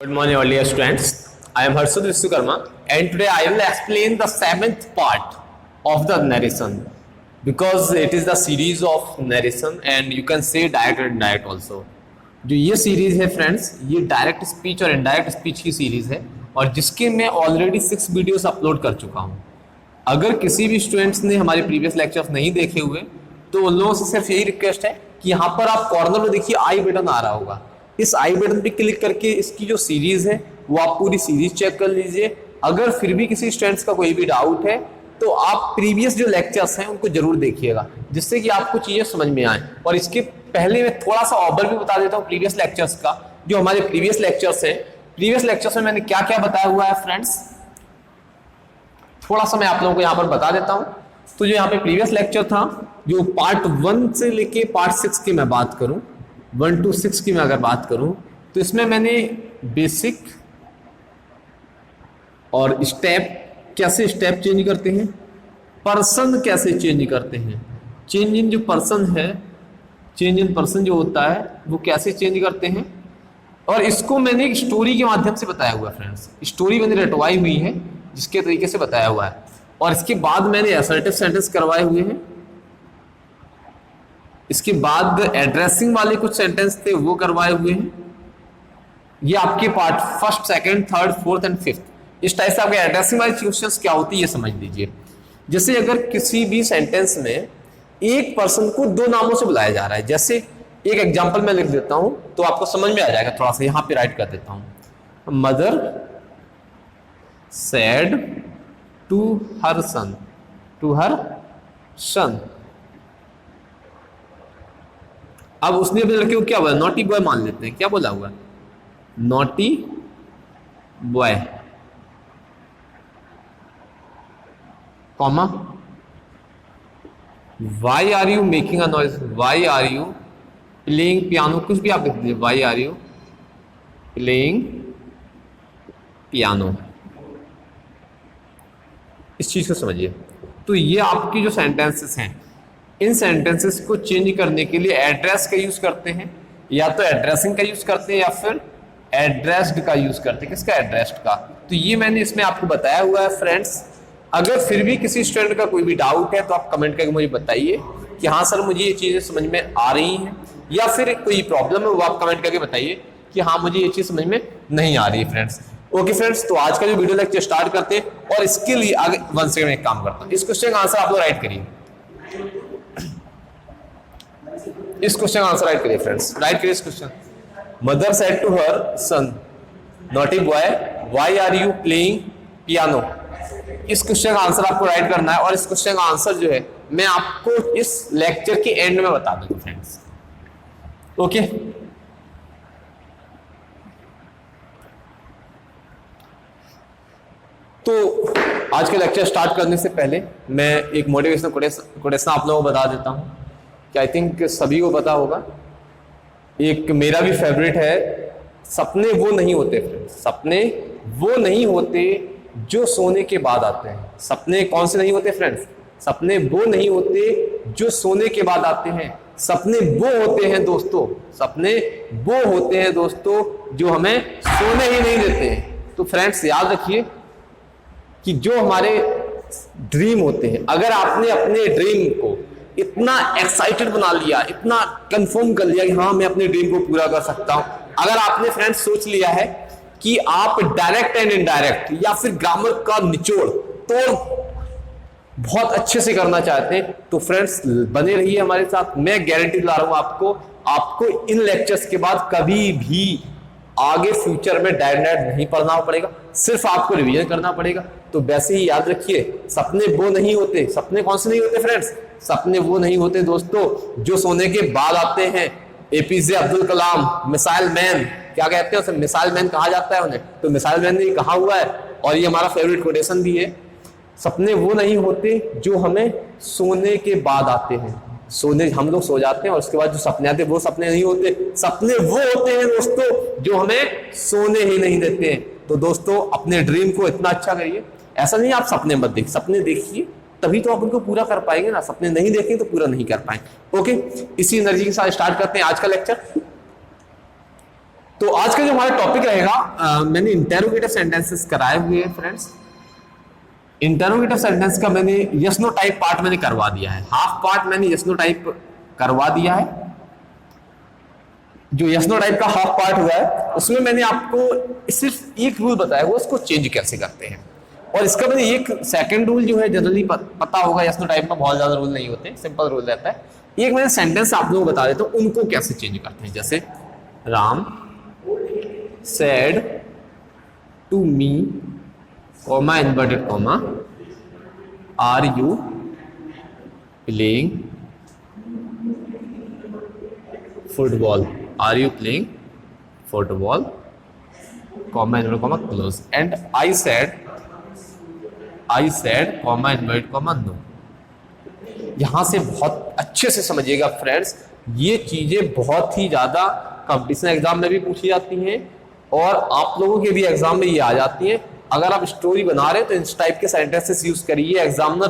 Good morning, all dear students. I am Harshad Vishwakarma, and today I will explain the seventh part of the narration because it is the series of narration, and you can say direct and indirect also. जो ये series है friends, ये direct speech और indirect speech की series है और जिसके मैं ऑलरेडी 6 वीडियोस अपलोड कर चुका हूँ. अगर किसी भी स्टूडेंट्स ने हमारे प्रीवियस लेक्चर्स नहीं देखे हुए तो उन लोगों से सिर्फ यही रिक्वेस्ट है कि यहाँ पर आप कॉर्नर में देखिए आई बटन आ रहा होगा, इस आई बटन पे क्लिक करके इसकी जो सीरीज है वो आप पूरी सीरीज चेक कर लीजिए. अगर फिर भी किसी स्टूडेंट्स का कोई भी डाउट है तो आप प्रीवियस जो लेक्चर्स हैं उनको जरूर देखिएगा जिससे कि आपको चीजें समझ में आए. और इसके पहले मैं थोड़ा सा ओवरव्यू बता देता हूँ प्रीवियस लेक्चर्स का. जो हमारे प्रीवियस लेक्चर्स हैं, प्रीवियस लेक्चर्स में मैंने क्या क्या बताया हुआ है फ्रेंड्स, थोड़ा सा मैं आप लोगों को यहाँ पर बता देता हूँ. तो जो यहाँ पे प्रीवियस लेक्चर था, जो पार्ट 1 से लेके पार्ट 6 की मैं बात करूँ, 1 to 6 की मैं अगर बात करूं तो इसमें मैंने बेसिक और स्टेप, कैसे स्टेप चेंज करते हैं, पर्सन कैसे चेंज करते हैं, चेंज इन जो पर्सन है, चेंज इन पर्सन जो होता है वो कैसे चेंज करते हैं, और इसको मैंने एक स्टोरी के माध्यम से बताया हुआ है फ्रेंड्स. स्टोरी मैंने रटवाई हुई है जिसके तरीके से बताया हुआ है. और इसके बाद मैंने असर्टिव सेंटेंस करवाए हुए हैं. इसके बाद एड्रेसिंग वाले कुछ सेंटेंस थे वो करवाए हुए हैं. ये आपके part 1st, 2nd, 3rd, 4th and 5th, इस टाइप से आपके एड्रेसिंग वाली क्वेश्चंस क्या होती है ये समझ लीजिए. जैसे अगर किसी भी सेंटेंस में एक पर्सन को 2 नामों से बुलाया जा रहा है, जैसे एक एग्जांपल मैं लिख देता हूं तो आपको समझ में आ जाएगा. थोड़ा सा यहां पे राइट कर देता हूं. मदर सेड टू हर सन. अब उसने अपने लड़के को क्या बोला, नॉटी बॉय मान लेते हैं. क्या बोला हुआ, naughty boy, comma, why are you making a noise, why are you playing piano, कुछ भी आप लिख दीजिए, why are you playing piano. इस चीज को समझिए. तो ये आपकी जो सेंटेंसेस हैं, इन सेंटेंसेस को चेंज करने के लिए एड्रेस का यूज करते हैं, या तो एड्रेसिंग का यूज करते हैं या फिर एड्रेस्ड का यूज करते हैं. किसका, एड्रेस्ड का. तो ये मैंने इसमें आपको बताया हुआ है फ्रेंड्स. अगर फिर भी किसी स्टूडेंट का कोई भी डाउट है तो आप कमेंट करके मुझे बताइए कि हाँ सर मुझे ये चीजें समझ में आ रही हैं, या फिर कोई प्रॉब्लम है वो आप कमेंट करके बताइए कि हाँ मुझे ये चीज समझ में नहीं आ रही है फ्रेंड्स. ओके फ्रेंड्स, तो आज का जो वीडियो लेक्चर स्टार्ट करते हैं. और इसके लिए आगे 1 सेकंड में एक काम करता हूँ. इस क्वेश्चन का आंसर आप लोग राइट करिए. इस क्वेश्चन का आंसर राइट करिए फ्रेंड्स, राइट करिए इस question. Mother said to her son, naughty boy, why are you playing piano. इस क्वेश्चन का आंसर आपको राइट करना है. और इस क्वेश्चन का आंसर जो है मैं आपको इस लेक्चर के एंड में बता दूंगा फ्रेंड्स. ओके, तो आज के लेक्चर स्टार्ट करने से पहले मैं एक मोटिवेशनल कोटेशन आप लोगों को बता देता हूं कि आई थिंक सभी को पता होगा. एक मेरा भी फेवरेट है, सपने वो नहीं होते फ्रेंड्स, सपने वो नहीं होते जो सोने के बाद आते हैं. सपने कौन से नहीं होते फ्रेंड्स, सपने वो नहीं होते जो सोने के बाद आते हैं. सपने वो होते हैं दोस्तों, सपने वो होते हैं दोस्तों जो हमें सोने ही नहीं देते हैं. तो फ्रेंड्स याद रखिए कि जो हमारे ड्रीम होते हैं, अगर आपने अपने ड्रीम को इतना एक्साइटेड बना लिया, इतना कंफर्म कर लिया कि हाँ मैं अपने ड्रीम को पूरा कर सकता हूं, अगर आपने फ्रेंड्स सोच लिया है कि आप डायरेक्ट एंड इनडायरेक्ट या फिर ग्रामर का निचोड़ तोड़ बहुत अच्छे से करना चाहते हैं, तो फ्रेंड्स बने रहिए हमारे साथ. मैं गारंटी दिला रहा हूं आपको इन लेक्चर्स के बाद कभी भी आगे फ्यूचर में डायरेक्ट नहीं पढ़ना पड़ेगा, सिर्फ आपको रिवीजन करना पड़ेगा. तो वैसे ही याद रखिए, सपने वो नहीं होते. सपने कौन से नहीं होते फ्रेंड्स, सपने वो नहीं होते दोस्तों जो सोने के बाद आते हैं. APJ Abdul Kalam, missile man, क्या कहते हैं उसे, मिसाइल मैन कहा जाता है उन्हें. तो मिसाइल मैन ने कहा हुआ है और ये हमारा फेवरेट कोटेशन भी है. सपने वो नहीं होते जो हमें सोने के बाद आते हैं. सोने हम लोग सो जाते हैं और उसके बाद जो सपने आते हैं वो सपने नहीं होते. सपने वो होते हैं दोस्तों जो हमें सोने ही नहीं देते हैं. तो दोस्तों अपने ड्रीम को इतना अच्छा करिए. ऐसा नहीं आप सपने मत देखिए, सपने देखिए तभी तो आप उनको पूरा कर पाएंगे ना. सपने नहीं देखेंगे तो पूरा नहीं कर पाएंगे. ओके, इसी एनर्जी के साथ स्टार्ट करते हैं आज का लेक्चर. तो आज का जो हमारा टॉपिक रहेगा, मैंने इंटेरोगेटिव सेंटेंसेस कराए हुए हैं फ्रेंड्स। इंटेरोगेटिव सेंटेंस का मैंने यस नो टाइप पार्ट मैंने करवा दिया है, हाफ पार्ट मैंने यस नो टाइप करवा दिया है। जो यस नो टाइप का हाफ पार्ट हुआ है उसमें मैंने आपको सिर्फ एक रूल बताया हुआ, उसको चेंज कैसे करते हैं। और इसका मैंने एक सेकंड रूल जो है जनरली पता होगा, यस नो टाइप में बहुत ज्यादा रूल नहीं होते, सिंपल रूल रहता है। एक मैंने सेंटेंस आप लोगों को बता देता हूं उनको कैसे चेंज करते हैं। जैसे Ram said to me, comma inverted comma, are you playing football? Are you playing football? Comma inverted comma close. And I said, comma inverted comma no. यहां से बहुत अच्छे से समझिएगा फ्रेंड्स, ये चीजें बहुत ही ज्यादा कंपटीशन एग्जाम में भी पूछी जाती हैं और आप लोगों के भी एग्जाम में ये आ जाती हैं। अगर आप स्टोरी बना रहे हैं तो इस टाइप के सेंटेंसेस यूज करिए, एग्जामिनर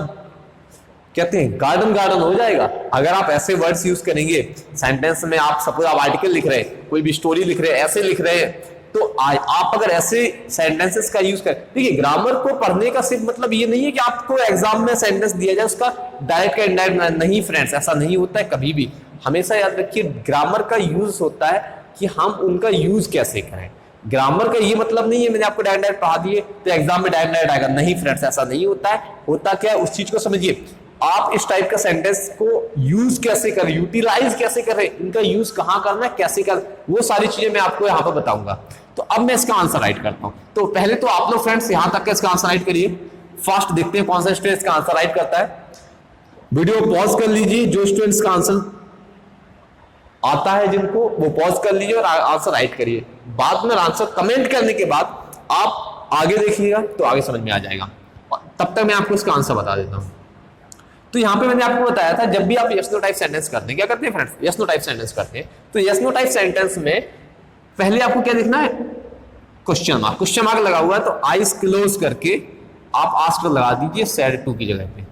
कहते हैं गार्डन हो जाएगा। अगर आप ऐसे वर्ड्स यूज करेंगे सेंटेंस में, आप सपोज आप आर्टिकल लिख रहे हैं, कोई भी स्टोरी लिख रहे हैं, ऐसे लिख रहे हैं, तो आप अगर ऐसे सेंटेंसेस का यूज करें। देखिए ग्रामर को पढ़ने का सिर्फ मतलब ये नहीं है कि आपको एग्जाम में सेंटेंस दिया जाए उसका डायरेक्ट का इनडायरेक्ट, नहीं फ्रेंड्स, ऐसा नहीं होता है कभी भी। हमेशा याद रखिए ग्रामर का यूज होता है कि हम उनका यूज कैसे करें। ग्रामर का ये मतलब नहीं है मैंने आपको डायरेक्ट पढ़ा दिए तो एग्जाम में डायरेक्ट आएगा, नहीं फ्रेंड्स, ऐसा नहीं होता है। होता क्या है उस चीज को समझिए। आप इस टाइप का सेंटेंस को यूज कैसे करें, यूटिलाइज कैसे करें, इनका यूज कहां करना है, कैसे कर, वो सारी चीजें मैं आपको यहां पर बताऊंगा। तो अब मैं इसका आंसर राइट करता हूं। तो पहले तो आप लोग फ्रेंड्स यहां तक का इसका आंसर राइट करिए। फर्स्ट देखते हैं कौन सा स्टूडेंट इसका आंसर राइट करता है। वीडियो पॉज कर लीजिए, जो स्टूडेंट्स का आंसर आता है जिनको, वो पॉज कर लीजिए और आंसर राइट करिए। बाद में आंसर कमेंट करने के बाद आप आगे देखिएगा तो आगे समझ में आ जाएगा। तब तक मैं आपको इसका आंसर बता देता हूं। तो यहां पे मैंने आपको बताया था जब भी आप यस नो टाइप सेंटेंस करते हैं, क्या करते हैं friends, yes no type sentence करते हैं, तो यस नो टाइप सेंटेंस में पहले आपको क्या देखना है, क्वेश्चन मार्क। क्वेश्चन मार्क लगा हुआ है तो आईज क्लोज करके आप आस्क्ड लगा दीजिए सैड टू की जगह पे।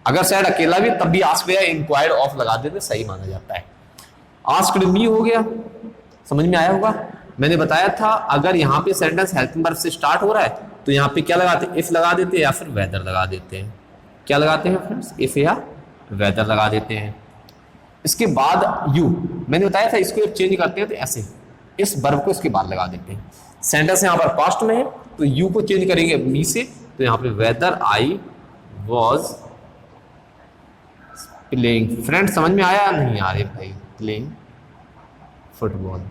अगर सैड अकेला भी तब भी आस्क्ड या इंक्वायर्ड ऑफ लगा देते सही माना जाता है। आस्क्ड मी हो गया, समझ में आया होगा। मैंने बताया था अगर यहाँ पे सेंटेंस हेल्पिंग वर्ब से स्टार्ट हो रहा है तो यहाँ पे क्या लगाते हैं, इफ लगा देते हैं या फिर वेदर लगा देते हैं। क्या लगाते हैं फ्रेंड्स, इफ या वेदर लगा देते हैं। इसके बाद यू, मैंने बताया था इसको चेंज करते हैं तो ऐसे इस वर्ब को इसके बाद लगा देते हैं। सेंटेंस यहाँ पर पास्ट में है तो यू को चेंज करेंगे मी से, तो यहाँ पे whether I was playing. Friend समझ में आया नहीं आ रहे भाई, प्लेइंग फुटबॉल।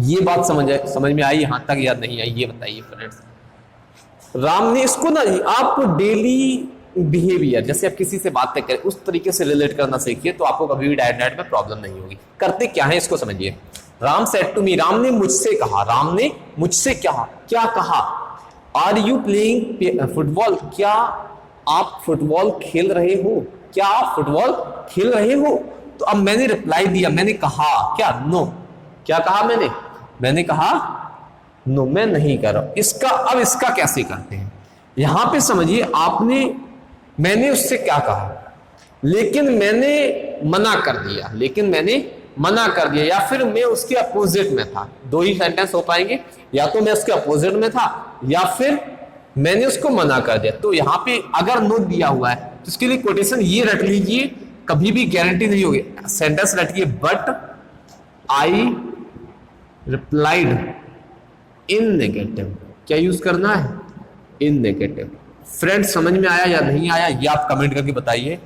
ये बात समझ में आई यहां तक, याद नहीं आई, ये बताइए फ्रेंड्स। राम ने इसको ना, आप डेली बिहेवियर जैसे आप किसी से बातें करें उस तरीके से रिलेट करना सीखिए तो आपको कभी भी डायरेक्ट में प्रॉब्लम नहीं होगी। करते क्या है इसको समझिए। Ram said to me, Ram ने मुझसे कहा, राम ने मुझसे क्या कहा, आर यू प्लेइंग फुटबॉल, क्या आप फुटबॉल खेल रहे हो, क्या आप फुटबॉल खेल रहे हो। तो अब मैंने रिप्लाई दिया, मैंने कहा क्या, नो। क्या कहा मैंने कहा नो, मैं नहीं कर रहा हूं। अब इसका कैसे करते हैं, यहां पे समझिए। मैंने उससे क्या कहा लेकिन मैंने मना कर दिया, या फिर मैं उसके अपोजिट में था। दो ही सेंटेंस हो पाएंगे, या तो मैं उसके अपोजिट में था या फिर मैंने उसको मना कर दिया। तो यहां पे अगर नो दिया हुआ है तो इसके लिए कोटेशन ये रट लीजिए, कभी भी गारंटी नहीं होगी। सेंटेंस रटिए, but I replied in negative. क्या यूज करना है, इन नेगेटिव। फ्रेंड्स समझ में आया या नहीं आया, ये आप कमेंट करके बताइए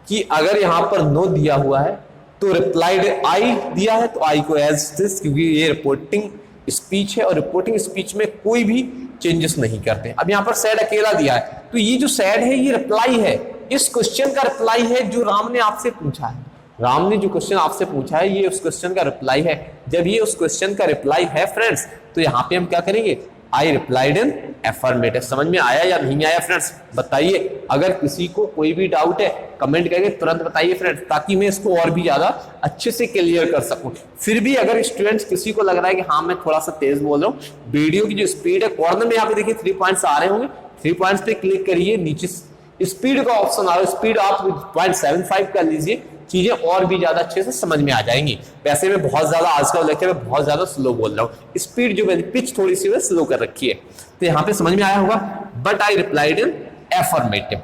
कि अगर यहां पर नो दिया हुआ है तो रिप्लाइड आई दिया है तो आई को एज दिस, क्योंकि ये रिपोर्टिंग स्पीच है और रिपोर्टिंग स्पीच में कोई भी चेंजेस नहीं करते। अब यहां पर सैड अकेला दिया है तो ये जो सैड है ये रिप्लाई है, इस क्वेश्चन का रिप्लाई है जो राम ने आपसे पूछा है। राम ने जो क्वेश्चन आपसे पूछा है ये उस क्वेश्चन का रिप्लाई है। जब ये उस क्वेश्चन का रिप्लाई है फ्रेंड्स तो यहां पे हम क्या करेंगे, आई रिप्लाइड इन एफर्मेटिव। समझ में आया या नहीं आया फ्रेंड्स, बताइए। अगर किसी को कोई भी डाउट है कमेंट करके तुरंत बताइए फ्रेंड्स, ताकि मैं इसको और भी ज्यादा अच्छे से क्लियर कर सकूं। फिर भी अगर स्टूडेंट्स किसी को लग रहा है कि हाँ मैं थोड़ा सा तेज बोल रहा हूँ, वीडियो की जो स्पीड है कॉर्नर में यहाँ पे देखिए 3 पॉइंट्स आ रहे होंगे, 3 पॉइंट्स पे क्लिक करिए, नीचे स्पीड का ऑप्शन आ रहा है, स्पीड आप 0.75 कर लीजिए चीजें और भी ज्यादा अच्छे से समझ में आ जाएंगी। वैसे मैं बहुत ज्यादा आज का लेक्चर में बहुत ज्यादा स्लो बोल रहा हूँ, स्पीड जो मैंने पिच थोड़ी सी स्लो कर रखी है, तो यहाँ पे समझ में आया होगा। But I replied in affirmative,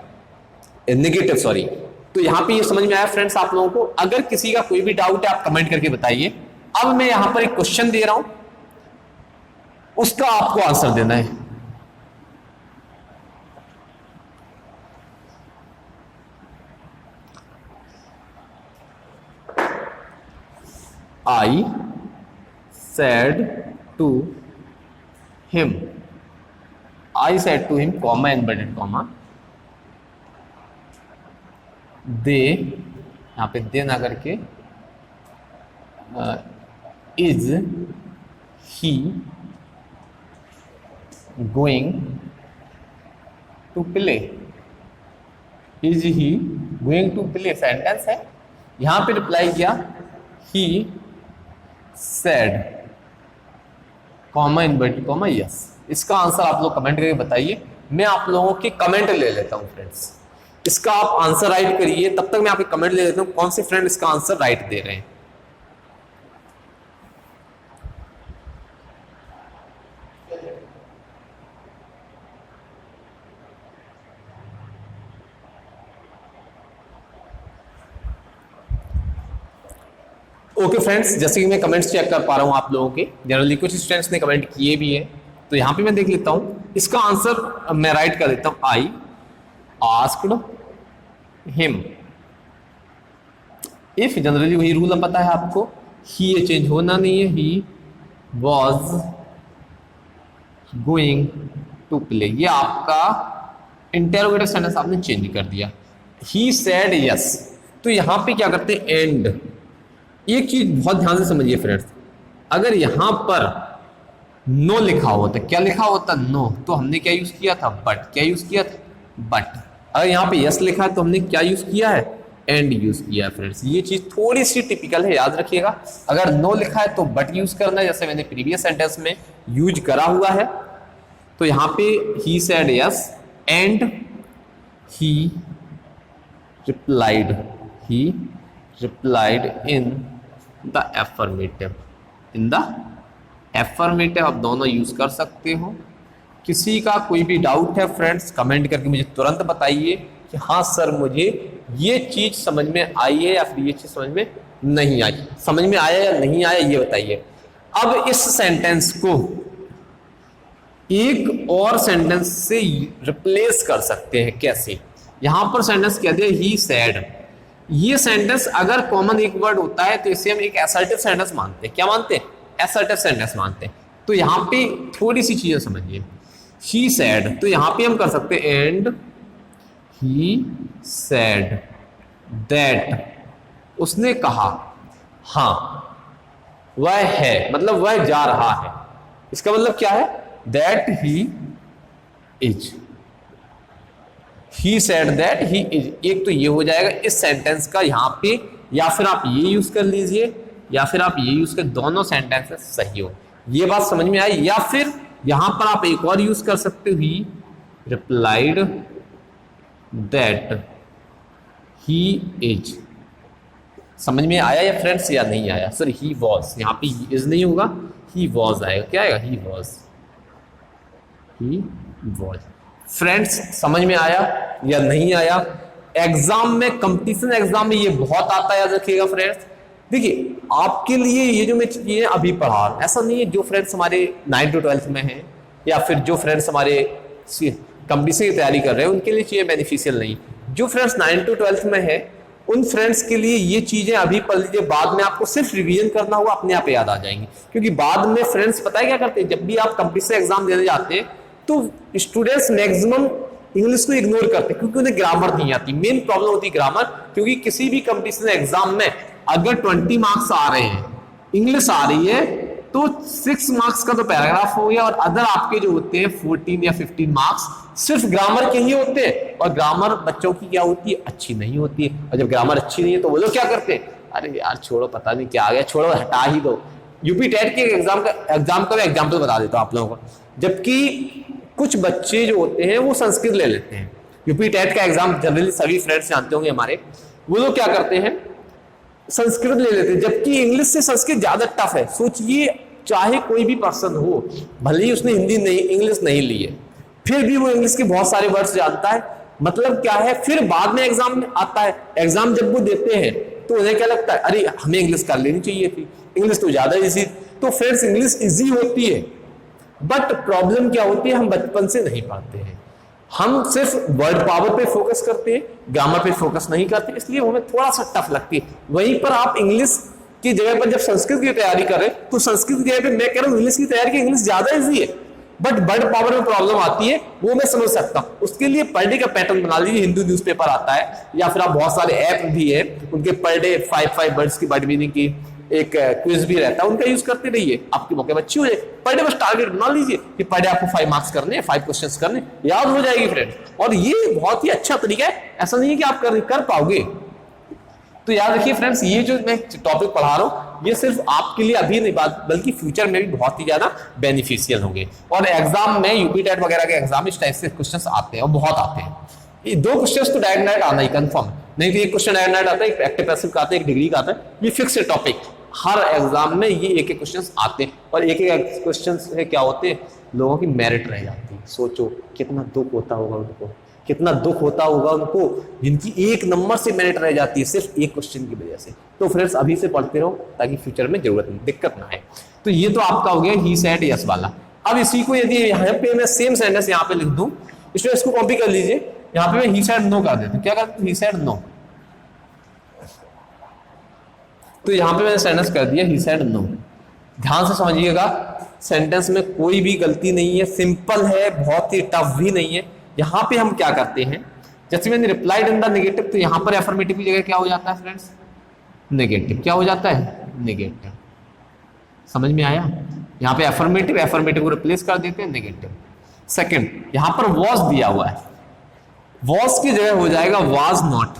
negative sorry. तो यहाँ पे ये समझ में आया फ्रेंड्स आप लोगों को। अगर किसी का कोई भी डाउट है आप कमेंट करके बताइए। अब मैं यहां पर एक क्वेश्चन दे रहा हूं, उसका आपको आंसर देना है। I said to him, I said to him, comma inverted comma, they, यहां पे दे ना करके is he going to play, is he going to play sentence है। यहां पे रिप्लाई किया he said, comma inverted comma yes. इसका आंसर आप लोग कमेंट करके बताइए। मैं आप लोगों के कमेंट ले लेता हूं फ्रेंड्स, इसका आप आंसर राइट करिए, तब तक मैं आपके कमेंट ले लेता हूं कौन से फ्रेंड इसका आंसर राइट दे रहे हैं। ओके फ्रेंड्स, जैसे कि मैं कमेंट्स चेक कर पा रहा हूं आप लोगों के, जनरली कुछ स्टूडेंट्स ने कमेंट किए भी है, तो यहां पे मैं देख लेता हूं। इसका आंसर मैं राइट कर देता हूं, I asked him. If generally वही रूल अब पता है आपको, ही ये चेंज होना नहीं है, he was going to play, ये आपका इंटेरोगेटिव सेंटेंस आपने चेंज कर दिया। ही सेड यस, तो यहां पे क्या करते हैं एंड। एक चीज बहुत ध्यान से समझिए फ्रेंड्स, अगर यहां पर नो लिखा होता, क्या लिखा होता नो, तो हमने क्या यूज किया था बट, क्या यूज किया था बट। अगर यहां पे यस लिखा है तो हमने क्या यूज किया है एंड यूज किया है फ्रेंड्स। ये चीज थोड़ी सी टिपिकल है, याद रखिएगा। अगर नो लिखा है तो बट यूज करना है, जैसे मैंने प्रीवियस सेंटेंस में यूज करा हुआ है। तो यहां पे he said yes and he replied, he replied in the affirmative, in the affirmative आप दोनों यूज कर सकते हो। किसी का कोई भी डाउट है फ्रेंड्स, कमेंट करके मुझे तुरंत बताइए कि हाँ सर मुझे ये चीज समझ में आई है या फिर ये चीज समझ में नहीं आई। समझ में आया या नहीं आया ये बताइए। अब इस सेंटेंस को एक और सेंटेंस से रिप्लेस कर सकते हैं, कैसे? यहां पर सेंटेंस कह दिया ही सैड, ये सेंटेंस अगर कॉमन एक वर्ड होता है तो इसे हम एक असर्टिव सेंटेंस मानते हैं। क्या मानते हैं? असर्टिव सेंटेंस मानते हैं। तो यहां पे थोड़ी सी चीजें समझिए। ही सैड, तो यहां पे हम कर सकते हैं एंड ही सैड दैट, उसने कहा, हाँ वह है, मतलब वह जा रहा है। इसका मतलब क्या है? That he is, he said that he is. एक तो ये हो जाएगा इस सेंटेंस का यहां पे, या फिर आप ये यूज कर लीजिए या फिर आप ये यूज कर, दोनों सेंटेंसेस सही हो। ये बात समझ में आई? या फिर यहां पर आप एक और यूज कर सकते हो, ही रिप्लाइड दैट ही इज। समझ में आया या फ्रेंड्स या नहीं आया? सर ही वॉज, यहां पे ही इज नहीं होगा, ही वॉज आएगा। क्या आएगा? He was, he was. Friends समझ में आया या नहीं आया? एग्जाम में, कंपटीशन एग्जाम में ये बहुत आता है, याद रखिएगा फ्रेंड्स। देखिए आपके लिए ये जो मैं चीजें अभी पढ़ा, ऐसा नहीं है जो फ्रेंड्स हमारे 9 to 12 में हैं या फिर जो फ्रेंड्स हमारे कंपटीशन की तैयारी कर रहे हैं उनके लिए चीजें बेनिफिशियल नहीं। जो फ्रेंड्स 9 to 12 में है उन फ्रेंड्स के लिए ये चीजें अभी पढ़ लीजिए, बाद में आपको सिर्फ रिवीजन करना होगा, अपने आप याद आ जाएंगी। क्योंकि बाद में फ्रेंड्स पता है क्या करते हैं, जब भी आप कंपटीशन एग्जाम देने जाते हैं तो स्टूडेंट्स मैक्सिमम इंग्लिश को इग्नोर करते हैं क्योंकि उन्हें ग्रामर नहीं आती। मेन प्रॉब्लम होती है ग्रामर, क्योंकि किसी भी कंपटीशन एग्जाम में अगर 20 मार्क्स आ रहे हैं, इंग्लिश आ रही है, तो 6 मार्क्स का तो पैराग्राफ हो गया और अदर आपके जो होते हैं 14 या 15 मार्क्स सिर्फ ग्रामर के ही होते हैं। और ग्रामर बच्चों की क्या होती है? अच्छी नहीं होती है। और जब ग्रामर अच्छी नहीं है तो वो लोग क्या करते हैं? अरे यार छोड़ो, पता नहीं क्या आ गया, छोड़ो हटा ही दो। यूपी टेट के एग्जाम का मैं एग्जाम्पल बता देता हूं आप लोगों को। जबकि कुछ बच्चे जो होते हैं वो संस्कृत ले लेते हैं। यूपी टेट का एग्जाम जनरली सभी फ्रेंड्स जानते होंगे हमारे, वो लोग क्या करते हैं, संस्कृत ले लेते हैं, जबकि इंग्लिश से संस्कृत ज्यादा टफ है। सोचिए, चाहे कोई भी पर्सन हो, भले ही उसने हिंदी नहीं इंग्लिश नहीं ली है, फिर भी वो इंग्लिश के बहुत सारे वर्ड्स जानता है। मतलब क्या है, फिर बाद में एग्जाम में आता है, एग्जाम जब वो देते हैं तो उन्हें क्या लगता है, अरे हमें इंग्लिश कर लेनी चाहिए थी, इंग्लिश तो ज्यादा इजी। तो फ्रेंड्स, इंग्लिश इजी होती है, बट प्रॉब्लम क्या होती है, हम बचपन से नहीं पढ़ते हैं, हम सिर्फ वर्ड पावर पे फोकस करते हैं, ग्रामर पे फोकस नहीं करते, इसलिए हमें थोड़ा सा टफ लगती है। वहीं पर आप इंग्लिश की जगह पर जब संस्कृत की तैयारी करें, तो संस्कृत की जगह पे मैं कह रहा हूं इंग्लिश की तैयारी की, इंग्लिश ज्यादा इजी है, बट वर्ड पावर में प्रॉब्लम आती है, वो मैं समझ सकता हूं। उसके लिए पर डे का पैटर्न बना लीजिए, हिंदू न्यूज़पेपर आता है, या फिर आप बहुत सारे ऐप भी है, उनके पर डे 5 वर्ड्स की वर्ड मीनिंग की एक क्विज भी रहता है, उनका यूज करते रहिए, आपके मौके पर अच्छी हो जाए। पर डे बस टारगेट बना लीजिए कि पर डे आपको 5 मार्क्स करने हैं, 5 क्वेश्चंस करने, याद हो जाएगी फ्रेंड्स। और ये बहुत ही अच्छा तरीका है, ऐसा नहीं है कि आप कर पाओगे। तो याद रखिए फ्रेंड्स, ये जो मैं टॉपिक पढ़ा रहा हूं, ये सिर्फ आपके लिए अभी नहीं बात, बल्कि फ्यूचर में भी बहुत ही ज्यादा बेनिफिशियल होंगे। और एग्जाम में यूपी टेट वगैरह के एग्जाम इस टाइप से क्वेश्चंस आते हैं, और बहुत आते हैं। ये 2 क्वेश्चंस तो डायरेक्ट आना ही कंफर्म, नहीं तो एक क्वेश्चन डायरेक्ट आता है, एक एक्टिव पैसिव का आता है, एक डिग्री का आता है, ये फिक्स है टॉपिक। हर एग्जाम में ये एक क्वेश्चंस आते हैं, और एक क्वेश्चंस से क्या होते हैं, लोगों की मेरिट रह जाती है। सोचो कितना दुख होता होगा उनको, कितना दुख होता होगा उनको, जिनकी 1 नंबर से मेरिट रह जाती है सिर्फ एक क्वेश्चन की वजह से। तो फ्रेंड्स, अभी से पढ़ते रहो ताकि फ्यूचर में जरूरत नहीं, दिक्कत ना आए। तो ये तो आपका हो गया ही सेड यस वाला। अब इसी को यदि यहाँ पे मैं सेम सेंटेंस यहाँ पे लिख दूं, इसलिए इसको कॉपी कर लीजिए, यहाँ पे मैं ही सेड नो कर देता हूं। क्या करता हूं, ही सेड नो। तो यहां पे मैंने सेंटेंस कर दिया ही सेड नो। ध्यान से समझिएगा, सेंटेंस में कोई भी गलती नहीं है, सिंपल है, बहुत ही टफ भी नहीं है। यहां पे हम क्या करते हैं, जैसे मैंने रिप्लाइड इन द नेगेटिव, तो यहां पर एफर्मेटिव की जगह क्या हो जाता है फ्रेंड्स, नेगेटिव। क्या हो जाता है, नेगेटिव। समझ में आया, यहां पे एफर्मेटिव को रिप्लेस कर देते हैं नेगेटिव। सेकंड, यहां पर वॉज दिया हुआ है, वॉज की जगह हो जाएगा वाज नॉट।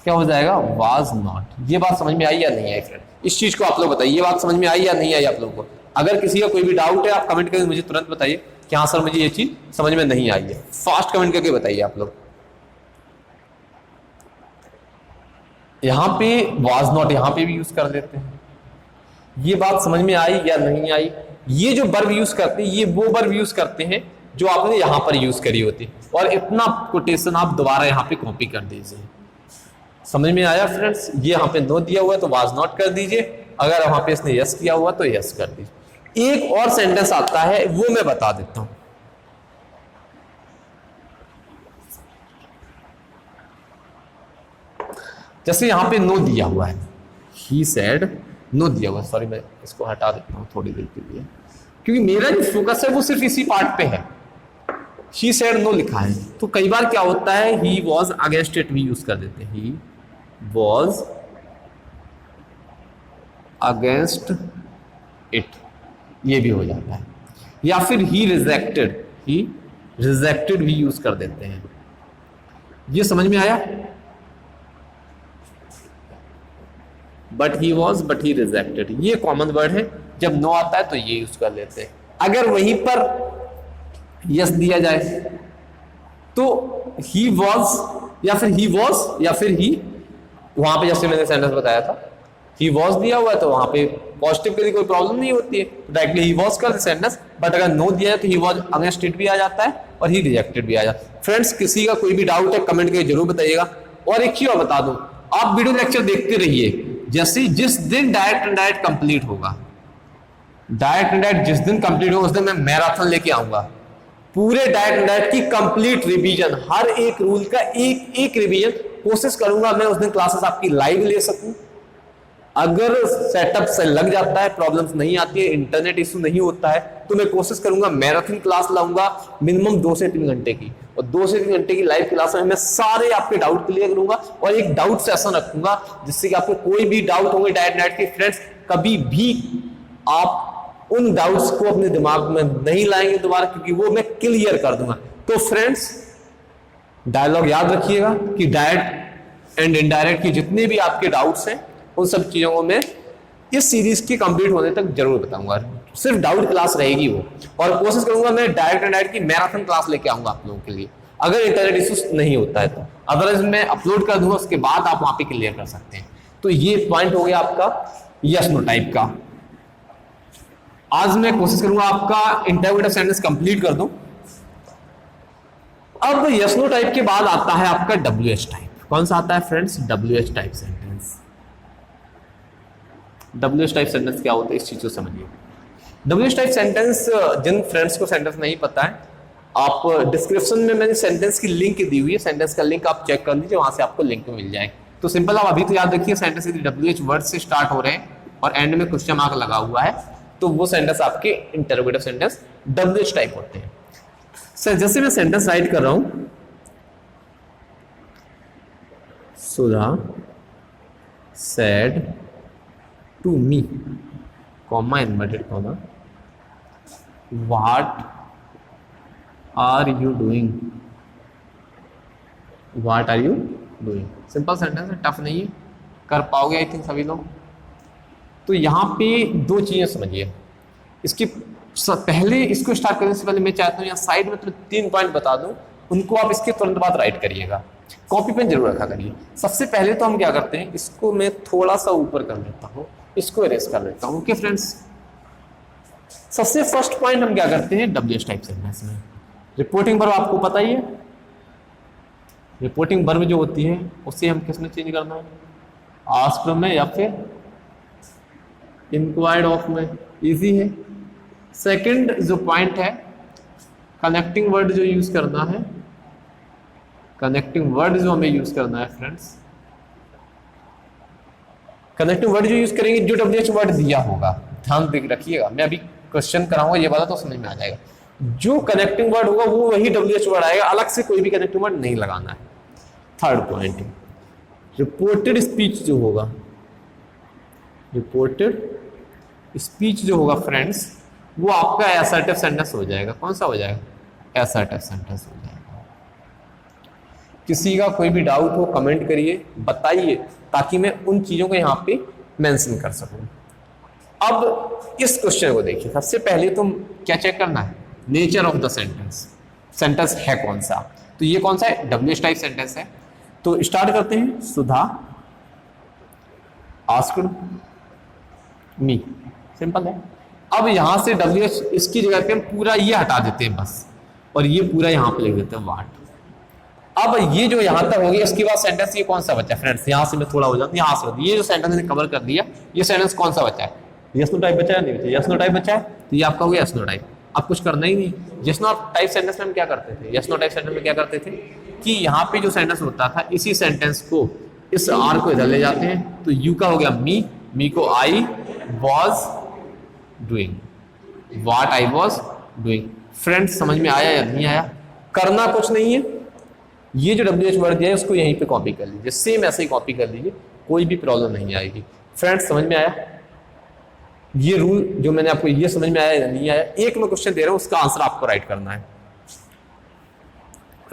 क्या हो जाएगा, वाज नॉट। ये बात समझ में आई या नहीं आई फ्रेंड, इस चीज को आप लोग बताइए, ये बात समझ में आई या नहीं आई आप लोगों को। अगर किसी का कोई भी डाउट है, आप कमेंट करके मुझे तुरंत बताइए कि हाँ सर मुझे ये चीज समझ में नहीं आई है, फास्ट कमेंट करके बताइए आप लोग। यहां पे वाज नॉट यहां पे भी यूज कर देते हैं, ये बात समझ में आई या नहीं आई। ये जो वर्ब यूज करते हैं, ये वो वर्ब यूज करते हैं जो आपने यहां पर यूज करी होती, और इतना कोटेशन आप दोबारा यहां पे कॉपी कर दीजिए। समझ में आया फ्रेंड्स, ये यहां पे नो दिया हुआ है तो वाज नॉट कर दीजिए, अगर वहां पे इसने यस किया हुआ तो यस कर दीजिए। एक और सेंटेंस आता है, वो मैं बता देता हूं। जैसे यहां पे नो दिया हुआ है, ही सेड नो दिया हुआ, सॉरी मैं इसको हटा देता हूं थोड़ी देर के लिए, क्योंकि मेरा जो फोकस है वो सिर्फ इसी पार्ट पे है। ही सेड नो लिखा है, तो कई बार क्या होता है, ही वॉज अगेंस्ट इट भी यूज कर देते हैं, ही वॉज अगेंस्ट इट, ये भी हो जाता है। या फिर ही रिजेक्टेड भी यूज कर देते हैं। ये समझ में आया, but he was, but he rejected, ये कॉमन वर्ड है, जब नो आता है तो ये यूज कर लेते हैं। अगर वहीं पर यस दिया जाए तो ही वॉज या फिर ही वॉज या फिर ही, वहां पे जैसे मैंने सेंटेंस बताया था, ही वॉज दिया हुआ है तो वहां पे पॉजिटिव के लिए कोई प्रॉब्लम नहीं होती है, डायरेक्टली ही वॉज कर सेंटेंस। बट अगर नो दिया है तो ही वॉज अगेंस्ट इट भी आ जाता है और ही रिजेक्टेड भी आ जाता है। फ्रेंड्स, किसी का कोई भी डाउट है कमेंट करके जरूर बताइएगा। और एक चीज और बता दूं, आप वीडियो लेक्चर देखते रहिए, जैसे जिस दिन डायरेक्ट एंड डायरेक्ट कंप्लीट होगा, डायरेक्ट एंड डायरेक्ट जिस दिन कंप्लीट होगा उस दिन मैं मैराथन लेके आऊंगा, पूरे डायरेक्ट एंड डायरेक्ट की कंप्लीट रिवीजन, हर एक रूल का एक एक रिवीजन कोशिश करूंगा मैं उस दिन क्लासेस आपकी लाइव ले सकूं। अगर सेटअप से लग जाता है, प्रॉब्लम्स नहीं आती है, इंटरनेट इशू नहीं होता है, तो मैं कोशिश करूंगा मैराथन क्लास लाऊंगा मिनिमम 2 से 3 घंटे की, और 2 से 3 घंटे की लाइव क्लास में मैं सारे आपके डाउट क्लियर करूंगा और एक डाउट सेशन रखूंगा, जिससे कि आपको कोई भी डाउट होंगे डायरेक्ट डायरेक्ट के फ्रेंड्स, कभी भी आप उन डाउट्स को अपने दिमाग में नहीं लाएंगे दोबारा, क्योंकि वो मैं क्लियर कर दूंगा। तो फ्रेंड्स, डायलॉग याद रखिएगा कि डायरेक्ट एंड इनडायरेक्ट की जितने भी आपके डाउट्स हैं, उन सब चीजों को मैं इस सीरीज की कंप्लीट होने तक जरूर बताऊंगा। सिर्फ डाउट क्लास रहेगी वो, और कोशिश करूंगा मैं डायरेक्ट एंड डायरेक्ट की मैराथन क्लास लेके आऊंगा आप लोगों के लिए, अगर इंटरनेट इशू नहीं होता है तो। अदरवाइज मैं अपलोड कर दूंगा, उसके बाद आप वहां पे क्लियर कर सकते हैं। तो ये पॉइंट हो गया आपका यस नो टाइप का। आज मैं कोशिश करूंगा आपका इंटरोगेटिव सेंटेंस कंप्लीट कर दूं। अब यस नो टाइप के बाद आता है आपका WH टाइप। कौन सा आता है friends? WH type sentence. WH type sentence क्या होता है इस चीज को समझिए। WH टाइप सेंटेंस, जिन फ्रेंड्स को सेंटेंस नहीं पता है, आप डिस्क्रिप्शन में मैंने सेंटेंस की लिंक दी हुई है, सेंटेंस का लिंक आप चेक कर लीजिए, वहां से आपको लिंक मिल जाए। तो सिंपल, आप अभी तो याद रखिए सेंटेंस यदि WH वर्ड से स्टार्ट हो रहे हैं और एंड में क्वेश्चन मार्क लगा हुआ है तो वो सेंटेंस आपके इंटरोगेटिव सेंटेंस WH टाइप होते हैं। सर जैसे मैं सेंटेंस राइट कर रहा हूं, सुधा said to me, comma inverted comma, what are you doing? What are you doing? Simple sentence है, टफ नहीं है, कर पाओगे आई थिंक सभी लोग। तो यहाँ पे दो चीजें समझिए। इसकी पहले, इसको स्टार्ट करने से पहले मैं चाहता हूँ यहाँ साइड में तो 3 पॉइंट बता दूं, उनको आप इसके तुरंत बाद राइट करिएगा, कॉपी पेन जरूर रखा करिए। सबसे पहले तो हम क्या करते हैं, इसको मैं थोड़ा सा ऊपर कर लेता हूँ, इसको इरेज कर लेता हूँ। ओके फ्रेंड्स, सबसे फर्स्ट पॉइंट हम क्या करते हैं WH टाइप सेंटेंस में, रिपोर्टिंग वर्ब आपको पता ही है। रिपोर्टिंग वर्ब जो होती है उसे हम किस में चेंज करना है, आस्क्ड में या फिर इंक्वायर्ड ऑफ में, इजी है। सेकंड जो पॉइंट है, कनेक्टिंग वर्ड जो यूज करना है, कनेक्टिंग वर्ड जो हमें यूज करना है फ्रेंड्स, कनेक्टिंग वर्ड जो यूज करेंगे जो WH वर्ड दिया होगा, ध्यान रखिएगा, मैं अभी क्वेश्चन कराऊंगा ये वाला तो समझ में आ जाएगा। जो कनेक्टिंग वर्ड होगा वो वही WH वर्ड आएगा, अलग से कोई भी कनेक्टिंग वर्ड नहीं लगाना है। थर्ड पॉइंट, रिपोर्टेड स्पीच जो होगा, रिपोर्टेड स्पीच जो होगा फ्रेंड्स, वो आपका असर्टिव सेंटेंस हो जाएगा। कौन सा हो जाएगा? असर्टिव सेंटेंस हो जाएगा। किसी का कोई भी डाउट हो कमेंट करिए, बताइए, ताकि मैं उन चीजों को यहाँ पे मेंशन कर सकूं। अब इस क्वेश्चन को देखिए, सबसे पहले तुम क्या चेक करना है, nature of the sentence, sentence है कौन सा। तो ये कौन सा है? WH टाइप सेंटेंस है। तो स्टार्ट करते हैं, सुधा आस्क्ड मी, सिंपल है। अब यहां से WH इसकी जगह पे हम पूरा ये हटा देते हैं बस, और ये पूरा यहां पे लिख देते हैं वाट। अब ये जो यहां तक हो गया, इसके बाद सेंटेंस ये कौन सा बचा फ्रेंड्स, यहां से मैं थोड़ा हो जाता हूं, यहां से ये जो सेंटेंस ने कवर कर दिया, ये सेंटेंस कौन सा बचा है? यस नो टाइप बचा है, नहीं बचा? यस नो टाइप बचा है, तो ये आपका हो गया यस नो टाइप। अब कुछ करना ही नहीं। यस नो टाइप सेंटेंस में हम क्या करते थे, यस नो टाइप सेंटेंस में क्या करते थे कि यहाँ पे जो सेंटेंस होता था, इसी सेंटेंस को, इस आर को इधर ले जाते हैं, तो यू का हो गया मी, मी को I was doing, what I was doing. Friends समझ में आया या नहीं आया? करना कुछ नहीं है, ये जो WH वर्ड दिया है उसको यहीं पे कॉपी कर लीजिए, सेम ऐसे ही कॉपी कर लीजिए, कोई भी प्रॉब्लम नहीं आएगी। फ्रेंड्स समझ में आया ये रूल जो मैंने आपको, ये समझ में आया या नहीं आया? एक मैं क्वेश्चन दे रहा हूं, उसका आंसर आपको राइट करना है।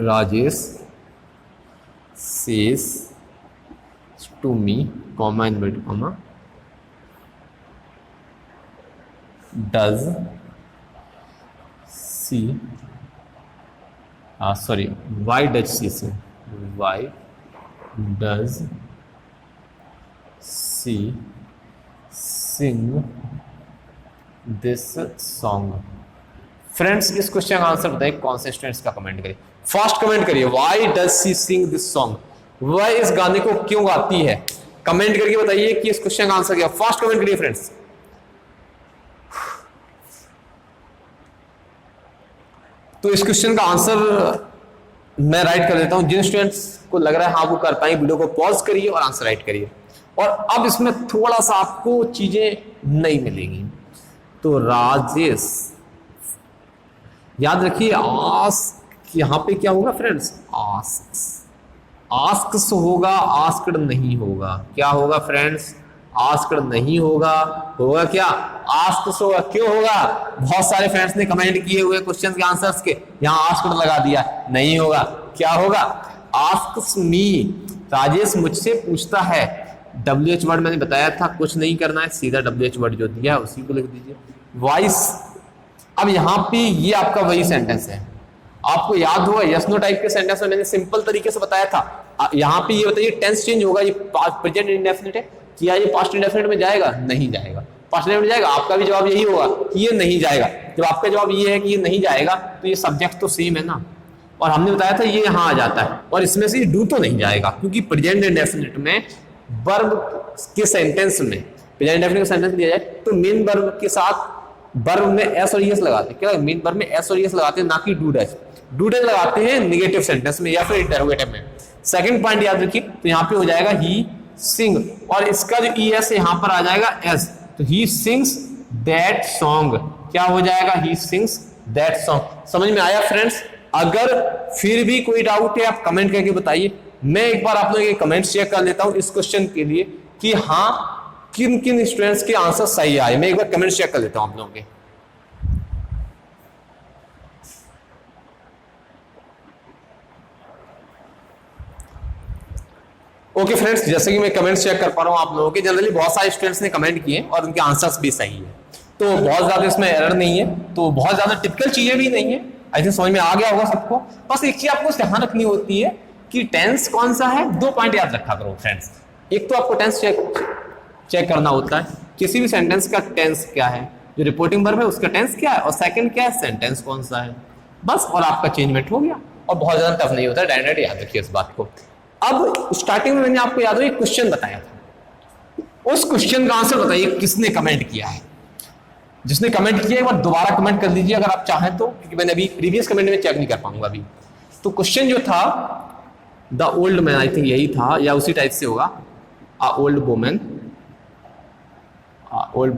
Rajesh says to me, comma inverted comma, does she, sorry, why does she sing, why does she sing this song? Friends इस क्वेश्चन का आंसर बताइए, कौन से स्टूडेंट्स का कमेंट करिए, फास्ट कमेंट करिए। why does she sing this song, वह इस गाने को क्यों गाती है, कमेंट करके बताइए कि इस क्वेश्चन का आंसर क्या। फास्ट कमेंट करिए फ्रेंड्स। तो इस क्वेश्चन का आंसर मैं राइट कर देता हूं। जिन स्टूडेंट्स को लग रहा है हाँ वो कर पाएंगे, वीडियो को पॉज करिए और आंसर राइट करिए। और अब इसमें थोड़ा सा आपको चीजें नहीं मिलेंगी। तो राजेश, याद रखिए आस्क, यहां पे क्या होगा फ्रेंड्स, आस्क्स होगा, आस्क्ड नहीं होगा। क्या होगा फ्रेंड्स, आस्क्ड नहीं होगा, होगा क्या, आस्क्स होगा। क्यों होगा, बहुत सारे फ्रेंड्स ने कमेंट किए हुए क्वेश्चन के आंसर्स के, यहाँ आस्क्ड लगा दिया, नहीं होगा। क्या होगा, आस्क्स मी, राजेश मुझसे पूछता है। WH वर्ड मैंने बताया था, कुछ नहीं करना है, सीधा WH वर्ड जो दिया है उसी को लिख दीजिए। वॉइस, अब यहाँ पे ये आपका वही सेंटेंस है, आपको याद होगा यस नो टाइप के सेंटेंस में मैंने सिंपल तरीके से बताया था। यहाँ पे ये बताइए टेंस चेंज होगा, ये प्रेजेंट इंडेफिनिट है, कि या ये पास्ट इंडेफिनिट में जाएगा, नहीं जाएगा। पास्ट इंडेफिनिट जाएगा, आपका भी जवाब यही होगा कि ये नहीं जाएगा। जब आपका जवाब ये है कि ये नहीं जाएगा तो ये सब्जेक्ट तो सेम है ना, और हमने बताया था ये यहाँ आ जाता है, और इसमें से डू तो नहीं जाएगा क्योंकि प्रेजेंट इंडेफिनिट में वर्ब के सेंटेंस में, प्रेजेंट इंडेफिनिट का सेंटेंस दिया जाए तो मेन वर्ब के साथ वर्ब में एस और ईएस लगाते हैं। क्या मेन वर्ब में एस और ईएस लगाते हैं, ना कि डू डैश। डू डैश लगाते हैं निगेटिव सेंटेंस में या फिर इंटरोगेटिव में। सेकंड पॉइंट याद रखिए, तो यहाँ पे हो जाएगा ही सिंग, और इसका जो ईएस है यहाँ पर आ जाएगा एस, तो ही सिंग्स दैट सॉन्ग। क्या हो जाएगा, ही सिंग्स दैट सॉन्ग। समझ में आया फ्रेंड्स? अगर फिर भी कोई डाउट है आप कमेंट करके बताइए। मैं एक बार आप लोगों के कमेंट्स चेक कर लेता हूं इस क्वेश्चन के लिए कि हाँ किन किन स्टूडेंट्स के आंसर सही आए। मैं एक बार कमेंट्स चेक कर लेता हूं आप लोगों के। ओके फ्रेंड्स, जैसे कि मैं कमेंट्स चेक कर पा रहा हूं आप लोगों के, जनरली बहुत सारे स्टूडेंट्स ने कमेंट किए और उनके आंसर्स भी सही है, तो बहुत ज्यादा इसमें एरर नहीं है, तो बहुत ज्यादा टिपिकल चीजें भी नहीं है। आई थिंक समझ में आ गया होगा सबको। बस एक चीज आपको ध्यान रखनी होती है कि टेंस कौन सा है। दो पॉइंट याद रखा करो फ्रेंड्स, एक तो आपको टेंस चेक करना होता है, किसी भी सेंटेंस का टेंस क्या है, जो रिपोर्टिंग वर्ब है उसका टेंस क्या है, और सेकंड क्या है, सेंटेंस कौन सा है, बस। और आपका चेंजमेंट हो गया, और बहुत ज्यादा टफ नहीं होता, डायरेक्ट याद रखिए इस बात को। अब स्टार्टिंग में मैंने आपको याद हो एक क्वेश्चन बताया था, उस क्वेश्चन का आंसर बताइए किसने कमेंट किया है। जिसने कमेंट किया एक बार दोबारा कमेंट कर दीजिए अगर आप चाहें तो, क्योंकि मैंने अभी प्रीवियस कमेंट में चेक नहीं कर पाऊंगा अभी। तो क्वेश्चन जो था, the old man, I think यही था या उसी टाइप से होगा। A old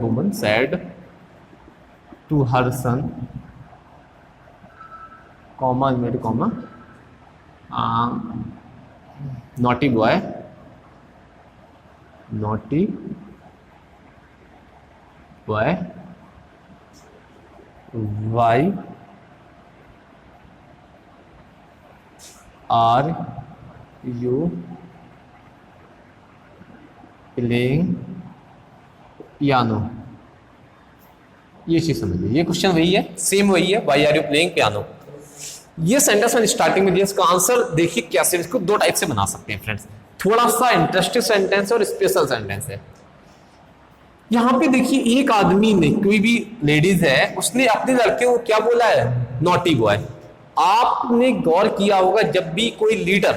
woman said to her son, comma made comma, naughty boy why are you playing piano। ये चीज समझिए, ये क्वेश्चन वही है, सेम वही है, why are you playing piano। ये सेंटेंस मैंने स्टार्टिंग में दिया, इसका आंसर देखिए कैसे, इसको दो टाइप से बना सकते हैं फ्रेंड्स। थोड़ा सा इंटरेस्टिंग सेंटेंस और स्पेशल सेंटेंस है। यहां पे देखिए एक आदमी ने, कोई भी लेडीज है, उसने अपने लड़के को क्या बोला है, नॉटी बॉय। आपने गौर किया होगा जब भी कोई लीडर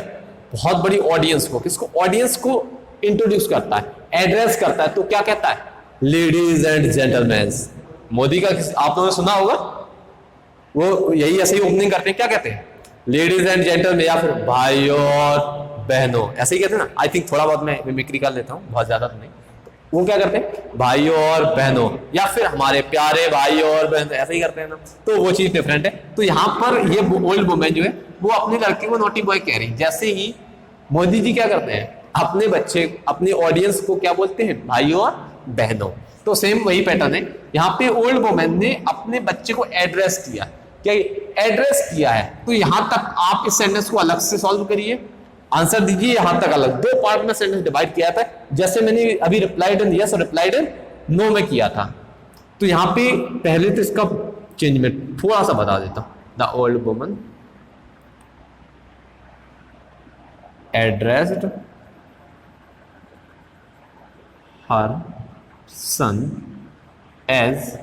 बहुत बड़ी ऑडियंस को, किसको, ऑडियंस को इंट्रोड्यूस करता है, एड्रेस करता है, तो क्या कहता है, लेडीज एंड जेंटलमैन। मोदी का आप लोगों ने सुना होगा, वो यही ऐसे ही ओपनिंग करते हैं, क्या कहते हैं, लेडीज एंड जेंटलमैन, या फिर भाई और बहनों, ऐसे ही कहते हैं ना। आई थिंक थोड़ा बहुत मैं मिमिक्री कर लेता हूँ, बहुत ज्यादा तो नहीं। वो क्या करते हैं, भाइयों और बहनों, या फिर हमारे प्यारे भाइयों और बहनों, ऐसे ही करते हैं ना। तो वो चीज डिफरेंट है। तो यहाँ पर ये ओल्ड वुमेन जो है वो अपने लड़के को नॉटी बॉय कह रही है। जैसे ही मोदी जी क्या करते हैं, अपने बच्चे, अपनी ऑडियंस को क्या बोलते हैं, भाइयों और बहनों। तो सेम वही पैटर्न है। यहाँ पे ओल्ड वुमेन ने अपने बच्चे को एड्रेस किया, क्या एड्रेस किया है। तो यहां तक आप इस सेंटेंस को अलग से सॉल्व करिए, आंसर दीजिए यहां तक अलग। दो पार्ट में सेंटेंस डिवाइड किया था, जैसे मैंने अभी रिप्लाइड इन यस और रिप्लाइड इन नो में किया था। तो यहां पे पहले तो इसका चेंजमेंट थोड़ा सा बता देता हूं। The old woman addressed her son as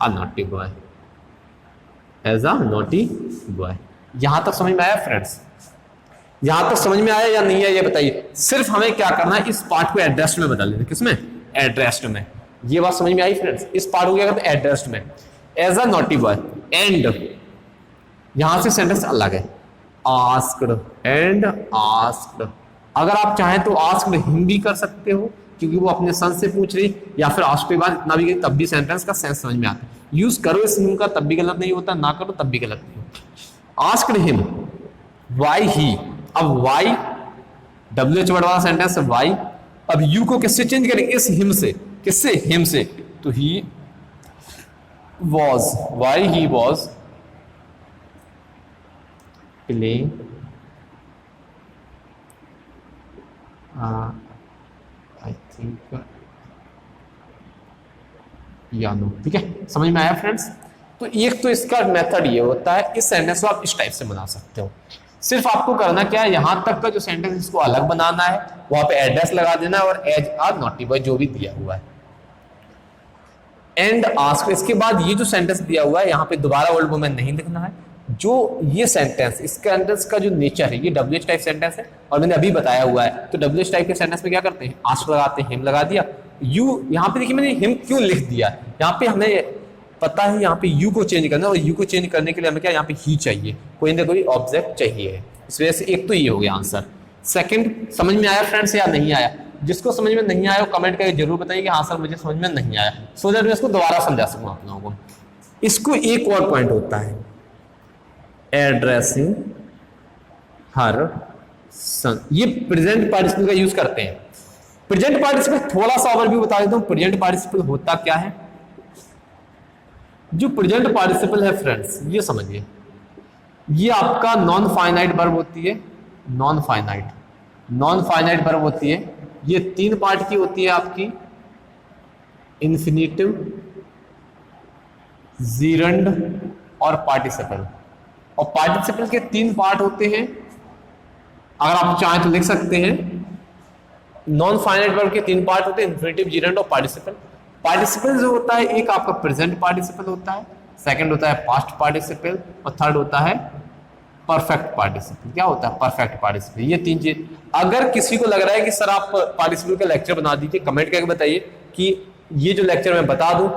a naughty boy, as a naughty boy. यहां तक समझ में आया फ्रेंड्स? यहां तक समझ में आया या नहीं है ये बताइए। सिर्फ हमें क्या करना है, इस पार्ट को एड्रेस्ड में बदल देना। किसमें, एड्रेस्ड में। ये बात समझ में आई फ्रेंड्स? इस पार्ट को क्या करते हैं, एड्रेस्ड में, as a naughty boy. And यहां से सेंटेंस अलग है, आस्क्ड एंड आस्क्ड। अगर आप चाहें तो आस्क्ड हिम भी कर सकते हो, क्योंकि वो अपने सन से पूछ रही, या फिर आस्क्ड के बाद इतना भी तब भी सेंटेंस का सेंस समझ में आता है। यूज करो इस हिम का तब भी गलत नहीं होता, ना करो तब भी गलत नहीं होता। आस्क्ड हिम व्हाई ही। अब वाई WH वर्ड वाला सेंटेंस है वाई। अब यू को किससे चेंज करेंगे, इस हिम से। किससे, हिम से। तो he was, why he was playing I think piano. ठीक है, समझ में आया फ्रेंड्स? तो एक तो इसका मेथड ये होता है, इस सेंटेंस को आप इस टाइप से बना सकते हो। सिर्फ आपको करना क्या है, यहां तक का जो सेंटेंस इसको अलग बनाना है, वहां पे एड्रेस लगा देना है और एज अ नॉटी बॉय जो भी दिया हुआ है। एंड आस्क, इसके बाद ये जो सेंटेंस दिया हुआ है यहाँ पे दोबारा ओल्ड वुमेन नहीं लिखना है। जो ये सेंटेंस, इस सेंटेंस का जो नेचर है ये WH टाइप सेंटेंस है और मैंने अभी बताया हुआ है। तो WH टाइप के सेंटेंस में क्या करते हैं, आस्क लगाते हैं, हिम लगा दिया, यू यहाँ पे देखिए मैंने हिम क्यों लिख दिया, यहाँ पे हमें पता है यहाँ पे यू को चेंज करना है और यू को चेंज करने के लिए हमें क्या यहाँ पे ही चाहिए, कोई ना कोई ऑब्जेक्ट चाहिए। इस वजह से एक तो ये हो गया आंसर। सेकंड, समझ में आया फ्रेंड्स या नहीं आया? जिसको समझ में नहीं आया वो कमेंट करके जरूर बताइए कि हाँ सर मुझे समझ में नहीं आया, सो दैट मैं इसको दोबारा समझा सकूं आप लोगों को। इसको एक और पॉइंट होता है, एड्रेसिंग हर सन, ये प्रेजेंट पार्टिसिपल का यूज करते हैं। प्रेजेंट पार्टिसिपल थोड़ा सा ओवरव्यू बता देता हूं, प्रेजेंट पार्टिसिपल होता क्या है। जो प्रेजेंट पार्टिसिपल है फ्रेंड्स ये समझिए, ये आपका नॉन फाइनाइट वर्ब होती है, नॉन फाइनाइट वर्ब होती है। ये 3 पार्ट की होती है आपकी, इन्फिनिटिव, जीरंड और पार्टिसिपल। और पार्टिसिपल के 3 पार्ट होते हैं, अगर आप चाहें तो लिख सकते हैं। नॉन फाइनाइट वर्ब के 3 पार्ट होते हैं, इन्फिनिटिव, जीरंड और पार्टिसिपल। पार्टिसिपल जो होता है एक आपका प्रेजेंट पार्टिसिपल होता है, सेकंड होता है पास्ट पार्टिसिपल और थर्ड होता है परफेक्ट पार्टिसिपल। क्या होता है परफेक्ट पार्टिसिपल। ये 3 चीज, अगर किसी को लग रहा है कि सर आप पार्टिसिपल का लेक्चर बना दीजिए, कमेंट करके बताइए कि ये जो लेक्चर मैं बता दूं,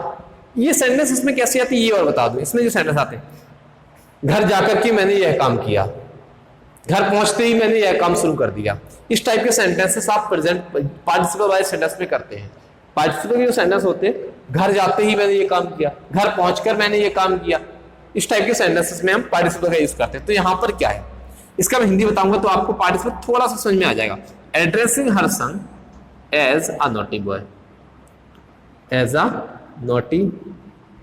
ये सेंटेंस इसमें कैसे आती है ये और बता दूं। इसमें जो सेंटेंस आते हैं, घर जाकर के मैंने यह काम किया, घर पहुंचते ही मैंने यह काम शुरू कर दिया, इस टाइप के सेंटेंसेस आप प्रेजेंट पार्टिसिपल वाले सेंटेंस में करते हैं। पार्टिसिपल के जो सेंटेंस होते हैं, घर जाते ही मैंने ये काम किया, घर पहुंचकर मैंने ये काम किया, इस टाइप के सेंटेंसेस में हम पार्टिसिपल का यूज करते हैं। तो यहां पर क्या है, इसका मैं हिंदी बताऊंगा तो आपको पार्टिसिपल थोड़ा सा समझ में आ जाएगा। Addressing her son as a naughty boy, as a naughty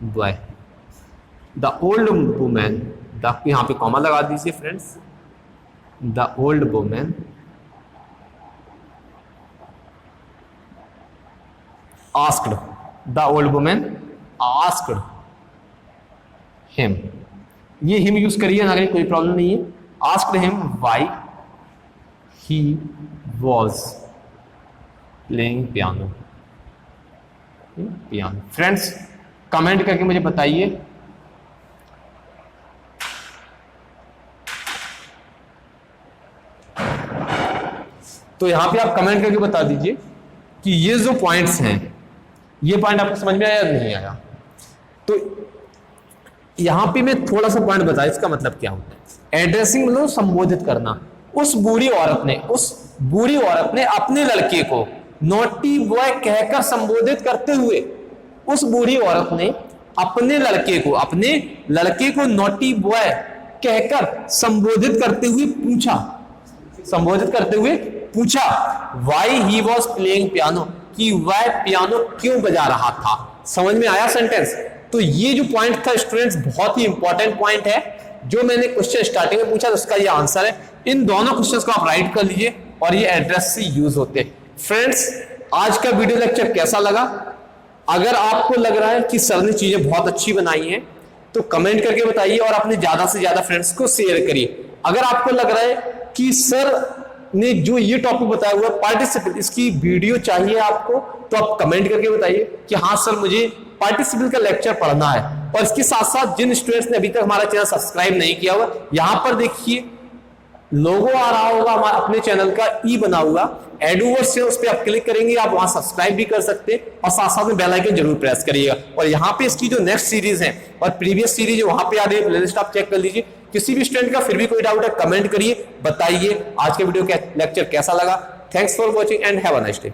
boy. The old women, the यहां पे कॉमा लगा दीजिए friends, the old women asked, the old women asked him, ये हिम यूज करिए ना, कोई प्रॉब्लम नहीं है। Asked him why he was playing piano, piano. Friends comment करके मुझे बताइए तो यहां पे आप कमेंट करके बता दीजिए कि ये जो पॉइंट्स हैं, ये पॉइंट आपको समझ में आया या नहीं आया। तो यहां पे मैं थोड़ा सा पॉइंट बताया, इसका मतलब क्या होता है। एड्रेसिंग मतलब संबोधित करना। उस बुरी औरत ने अपने लड़के को नॉटी बॉय कहकर संबोधित करते हुए, उस बूढ़ी औरत ने अपने लड़के को नॉटी बॉय कहकर संबोधित करते हुए पूछा why he was playing piano, कि वह पियानो क्यों बजा रहा था। समझ में आया सेंटेंस। तो ये जो पॉइंट था स्टूडेंट्स, बहुत ही इंपॉर्टेंट पॉइंट है, जो मैंने क्वेश्चन स्टार्टिंग में पूछा तो उसका ये आंसर है। इन दोनों क्वेश्चंस को आप राइट कर लीजिए और ये एड्रेस से यूज होते हैं। फ्रेंड्स आज का वीडियो लेक्चर कैसा लगा? अगर आपको लग रहा है कि सर ने चीजें बहुत अच्छी बनाई हैं तो कमेंट करके बताइए और अपने ज्यादा से ज्यादा फ्रेंड्स को शेयर करिए। अगर आपको लग रहा है कि सर ने जो ये टॉपिक बताया हुआ पार्टिसिपल, इसकी वीडियो चाहिए आपको, तो आप कमेंट करके बताइए कि हाँ सर मुझे पार्टिसिपल का लेक्चर पढ़ना है। और इसके साथ साथ जिन स्टूडेंट्स ने अभी तक हमारा चैनल सब्सक्राइब नहीं किया हुआ, यहां पर देखिए लोगो आ रहा होगा हमारा अपने चैनल का, ई बना हुआ एडवर्ड्स से, उस पर आप क्लिक करेंगे, आप वहां सब्सक्राइब भी कर सकते हैं और साथ साथ में बेल आइकन जरूर प्रेस करिएगा। और यहाँ पे इसकी जो नेक्स्ट सीरीज है और प्रीवियस सीरीज वहां पे आ रही है, प्लेलिस्ट आप चेक कर लीजिए। किसी भी स्टूडेंट का फिर भी कोई डाउट है कमेंट करिए, बताइए आज के वीडियो का लेक्चर कैसा लगा। Thanks for watching and have a nice day.